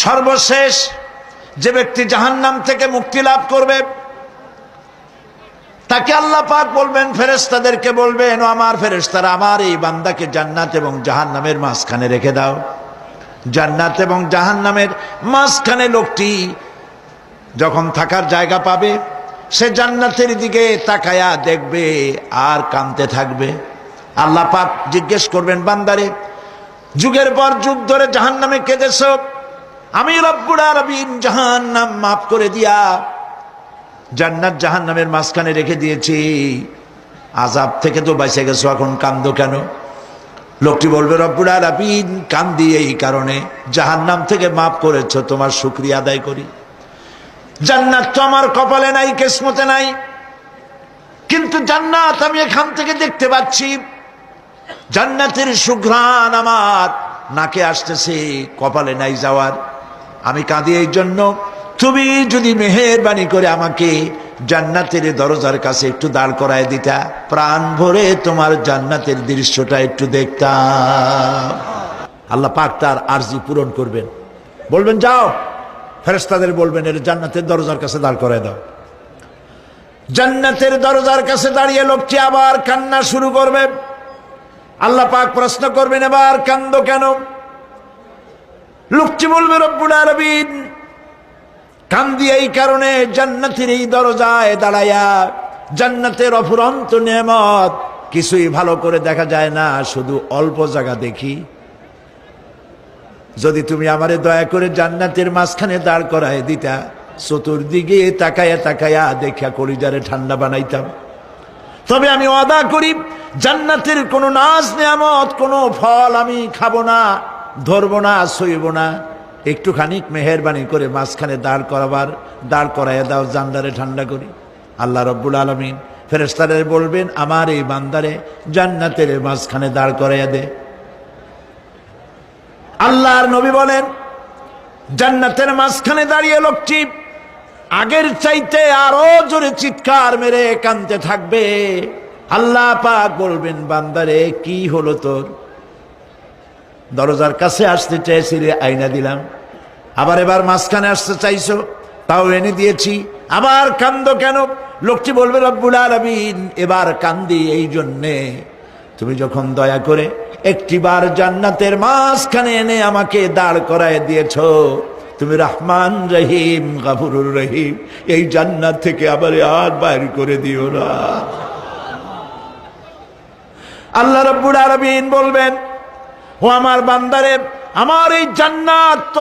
সর্বশেষ যে ব্যক্তি জাহান্নাম থেকে মুক্তি লাভ করবে তাকে আল্লাহ পাক বলবেন, ফেরেশতাদেরকে বলবেন, ও আমার ফেরেশতারা, আমার এই বান্দাকে জান্নাত এবং জাহান্নামের মাঝখানে রেখে দাও। জান্নাত এবং জাহান্নামের মাঝখানে লোকটি যখন থাকার জায়গা পাবে, সে জান্নাতের দিকে তাকায়া দেখবে আর কাঁদতে থাকবে। আল্লাহ পাক জিজ্ঞেস করবেন, বান্দারে, যুগের পর যুগ ধরে জাহান্নামে কেঁদেছ, আমি রব্বুল আলামিন জাহান্নাম মাফ করে দিয়া জান্নাত জাহান্নামের মাঝখানে রেখে দিয়েছি, আযাব থেকে তো বেঁচে গেছো, এখন কান্দো কেন? লোকটি বলবে, রব্বুল আলামিন কান্দি এই কারণে, জাহান্নাম থেকে মাফ করেছো, তোমার শুকরিয়া আদায় করি। জান্নাত তো আমার কপালে নাই, কিসমতে নাই, কিন্তু জান্নাত আমি এখান থেকে দেখতে পাচ্ছি, জান্নাতের সুঘ্রাণ আমার নাকে আসতেছে, কপালে নাই যাওয়ার। আমি কাঁদি এই জন্য, তুমি যদি মেহেরবানি করে আমাকে জান্নাতের দরজার কাছে একটু দাঁড় করায় দিতা, প্রাণ ভরে তোমার জান্নাতের দৃশ্যটা একটু দেখতাম। আল্লাহ পাক তার আরজি পূরণ করবেন, বলবেন যাও, ফেরেশতাদের বলবেন এর জান্নাতের দরজার কাছে দাঁড় করায় দাও। জান্নাতের দরজার কাছে দাঁড়িয়ে লোকটি আবার কান্না শুরু করবে। আল্লাহ পাক প্রশ্ন করবেন, এবার কান্দো কেন? লোকটি বলবে, রব্বুল আলামিন কান্দি এই কারণে, জান্নাতের এই দরজায় দাঁড়ায়া জান্নাতের অফুরন্ত নেয়ামত কিছুই ভালো করে দেখা যায় না, শুধু অল্প জায়গা দেখি। যদি তুমি আমারে দয়া করে জান্নাতের মাঝখানে দাঁড় করায় দিতা, চতুর্দিকে তাকায়া তাকায়া দেখা কলিজারে ঠান্ডা বানাইতাম। তবে আমি ওয়াদা করি, জান্নাতের কোনো নাজ নেয়ামত, কোনো ফল আমি খাবো না, ধরবো না, সইব না। একটুখানি মেহেরবানি করে মাঝখানে দাঁড় করাইয়া দাও, জান্নারে ঠান্ডা করি। আল্লাহ রব্বুল আলামিন ফেরেশতাদের বলবেন, আমার এই বান্দারে জান্নাতের মাঝখানে দাঁড় করাইয়া দে। আল্লাহর নবী বলেন, জান্নাতের মাঝখানে দাঁড়িয়ে লোকটি আগের চাইতে আরো জোরে চিৎকার মেরে কাঁদতে থাকবে। আল্লাহ পাক বলবেন, বান্দারে কি হলো তোর? দরজার কাছে আসতে চাইছিলে, আইনা দিলাম। আবার এবার মাঝখানে আসতে চাইছো, তাও এনে দিয়েছি, আবার কান্দো কেন? লোকটি বলবে, রব্বুল আলামিন এবার কান্দি এই জন্যে, তুমি যখন দয়া করে একটিবার জান্নাতের মাঝখানে এনে আমাকে দাঁড় করায় দিয়েছো, তুমি রহমান রহিম গফুরুর রহিম, এই জান্নাত থেকে আবার আর বাইর করে দিও না। আল্লাহ রাব্বুল আলামিন বলবেন, ও আমার বান্দারে, আমার এই জান্নাত